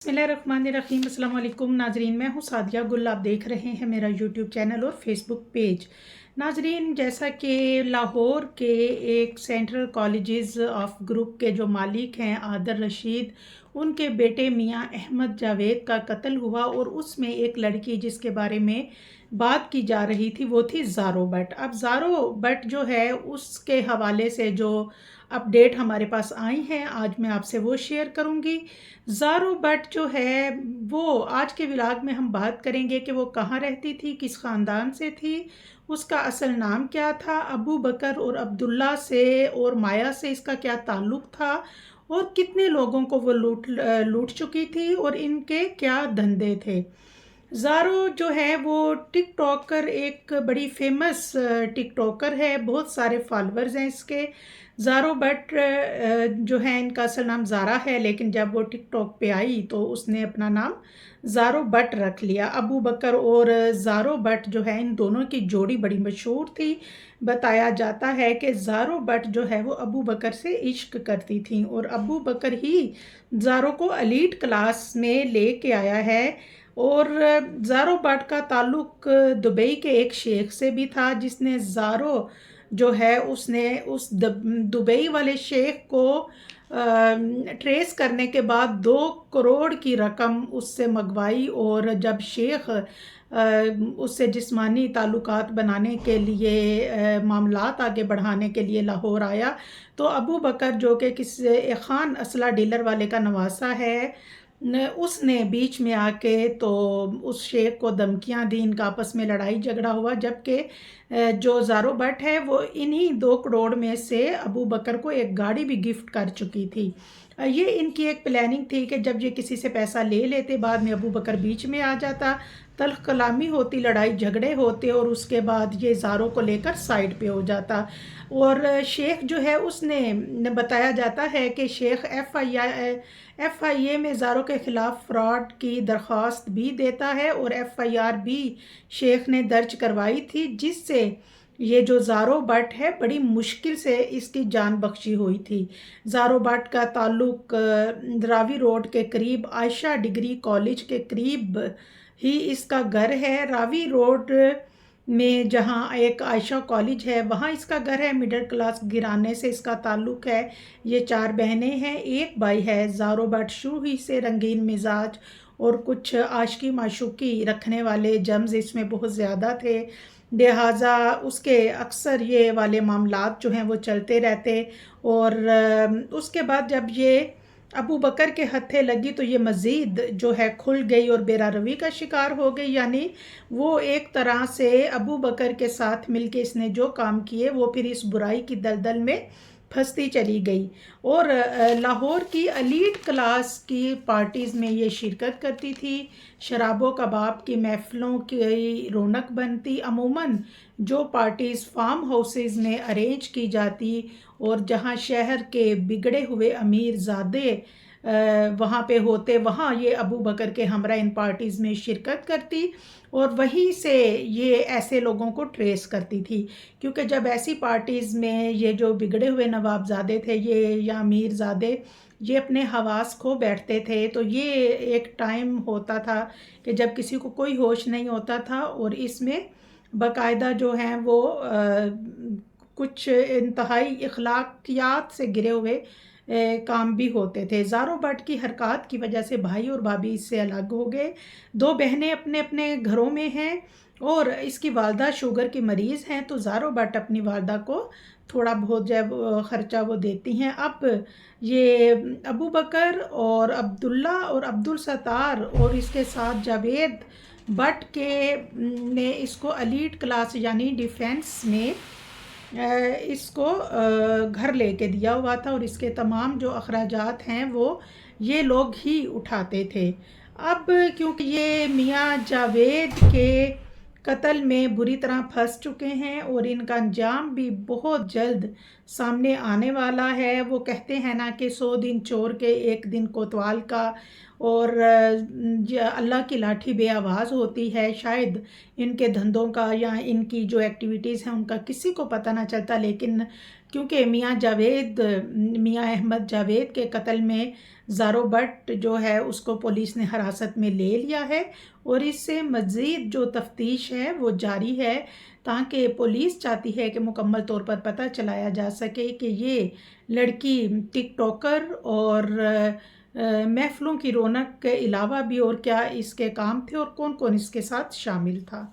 बिस्मिल्लाहिर्रहमानिर्रहीम। अस्सलाम वालेकुम नाजरीन, मैं हूँ सादिया गुल। आप देख रहे हैं मेरा यूट्यूब चैनल और फेसबुक पेज। नाजरीन, जैसा कि लाहौर के एक सेंट्रल कॉलेजेस ऑफ ग्रुप के जो मालिक हैं आदर रशीद, उनके बेटे मियाँ अहमद जावेद का कत्ल हुआ और उसमें एक लड़की जिसके बारे में बात की जा रही थी वो थी ज़ारो बट। अब ज़ारो बट जो है उसके हवाले से जो अपडेट हमारे पास आई हैं आज मैं आपसे वो शेयर करूंगी। ज़ारो बट जो है वो आज के व्लॉग में हम बात करेंगे कि वो कहाँ रहती थी, किस ख़ानदान से थी, उसका असल नाम क्या था, अबू बकर और अब्दुल्ला से और माया से इसका क्या ताल्लुक़ था और कितने लोगों को वो लूट चुकी थी और इनके क्या धंधे थे। ज़ारो जो है वो टिकटॉकर, एक बड़ी फेमस टिकटॉकर है, बहुत सारे फॉलोअर्स हैं इसके। ज़ारो बट जो है इनका असल नाम ज़ारा है, लेकिन जब वो टिकटॉक पे आई तो उसने अपना नाम ज़ारो बट रख लिया। अबू बकर और ज़ारो बट जो है इन दोनों की जोड़ी बड़ी मशहूर थी। बताया जाता है कि ज़ारो बट जो है वो अबू बकर से इश्क करती थी और अबू बकर ही ज़ारो को एलीट क्लास में लेके आया है। और ज़ारो बट का ताल्लुक दुबई के एक शेख से भी था, जिसने ज़ारो जो है उसने उस दुबई वाले शेख को ट्रेस करने के बाद 2 करोड़ की रकम उससे मंगवाई और जब शेख उससे जिस्मानी ताल्लुकात बनाने के लिए मामलात आगे बढ़ाने के लिए लाहौर आया तो अबू बकर जो कि किसी खान असला डीलर वाले का नवासा है उसने बीच में आके तो उस शेख को धमकियां दी, इनका आपस में लड़ाई झगड़ा हुआ। जबकि जो ज़ारो बट है वो इन्हीं 2 करोड़ में से अबू बकर को एक गाड़ी भी गिफ्ट कर चुकी थी। ये इनकी एक प्लानिंग थी कि जब ये किसी से पैसा ले लेते बाद में अबू बकर बीच में आ जाता, तल्ख कलामी होती, लड़ाई झगड़े होते और उसके बाद ये ज़ारो को लेकर साइड पे हो जाता। और शेख जो है उसने बताया जाता है कि शेख एफआईए में ज़ारो के ख़िलाफ़ फ्रॉड की दरख्वास्त भी देता है और एफआईआर भी शेख ने दर्ज करवाई थी, जिससे ये जो ज़ारो बट है बड़ी मुश्किल से इसकी जान बख्शी हुई थी। ज़ारो बट का ताल्लुक रावी रोड के करीब आयशा डिग्री कॉलेज के करीब ही इसका घर है। रावी रोड में जहाँ एक आयशा कॉलेज है वहाँ इसका घर है। मिडिल क्लास घराने से इसका ताल्लुक़ है। ये 4 बहनें हैं, एक भाई है। ज़ारो बट शुरू ही से रंगीन मिजाज और कुछ आशिकी माशूकी रखने वाले जम्स इसमें बहुत ज़्यादा थे, लिहाजा उसके अक्सर ये वाले मामलात जो हैं वो चलते रहते। और उसके बाद जब ये अबू बकर के हत्थे लगी तो ये मज़ीद जो है खुल गई और बेरारवी का शिकार हो गई। यानी वो एक तरह से अबू बकर के साथ मिलके इसने जो काम किए वो फिर इस बुराई की दलदल में फंसती चली गई और लाहौर की एलीट क्लास की पार्टीज़ में ये शिरकत करती थी। शराबो कबाब की महफ़िलों की रौनक बनती। अमूमन जो पार्टीज़ फार्म हाउसेस में अरेंज की जाती और जहाँ शहर के बिगड़े हुए अमीर ज़ादे वहाँ पे होते, वहाँ ये अबू बकर के हमरा इन पार्टीज़ में शिरकत करती और वहीं से ये ऐसे लोगों को ट्रेस करती थी। क्योंकि जब ऐसी पार्टीज़ में ये जो बिगड़े हुए नवाबज़ादे थे ये या अमीरज़ादे ये अपने हवास खो बैठते थे, तो ये एक टाइम होता था कि जब किसी को कोई होश नहीं होता था और इसमें बाकायदा जो हैं वो कुछ इंतहाई अखलाकियात से गिरे हुए काम भी होते थे। ज़ारो बट की हरकत की वजह से भाई और भाभी इससे अलग हो गए। 2 बहनें अपने अपने घरों में हैं और इसकी वालदा शुगर की मरीज़ हैं, तो ज़ारो बट अपनी वालदा को थोड़ा बहुत जब ख़र्चा वो देती हैं। अब ये अबू बकर और अब्दुल्ला और अब्दुल सत्तार और इसके साथ जावेद बट के ने इसको एलीट क्लास यानी डिफेंस में इसको घर लेके दिया हुआ था और इसके तमाम जो अखराजात हैं वो ये लोग ही उठाते थे। अब क्योंकि ये मियाँ जावेद के कत्ल में बुरी तरह फंस चुके हैं और इनका अंजाम भी बहुत जल्द सामने आने वाला है। वो कहते हैं ना कि 100 दिन चोर के 1 दिन कोतवाल का, और अल्लाह की लाठी बे आवाज़ होती है। शायद इनके धंधों का या इनकी जो एक्टिविटीज़ हैं उनका किसी को पता ना चलता, लेकिन کیونکہ میاں احمد جاوید کے قتل میں زارو بٹ جو ہے اس کو پولیس نے حراست میں لے لیا ہے، اور اس سے مزید جو تفتیش ہے وہ جاری ہے، تاکہ پولیس چاہتی ہے کہ مکمل طور پر پتہ چلایا جا سکے کہ یہ لڑکی ٹک ٹاکر اور محفلوں کی رونق کے علاوہ بھی اور کیا اس کے کام تھے اور کون کون اس کے ساتھ شامل تھا۔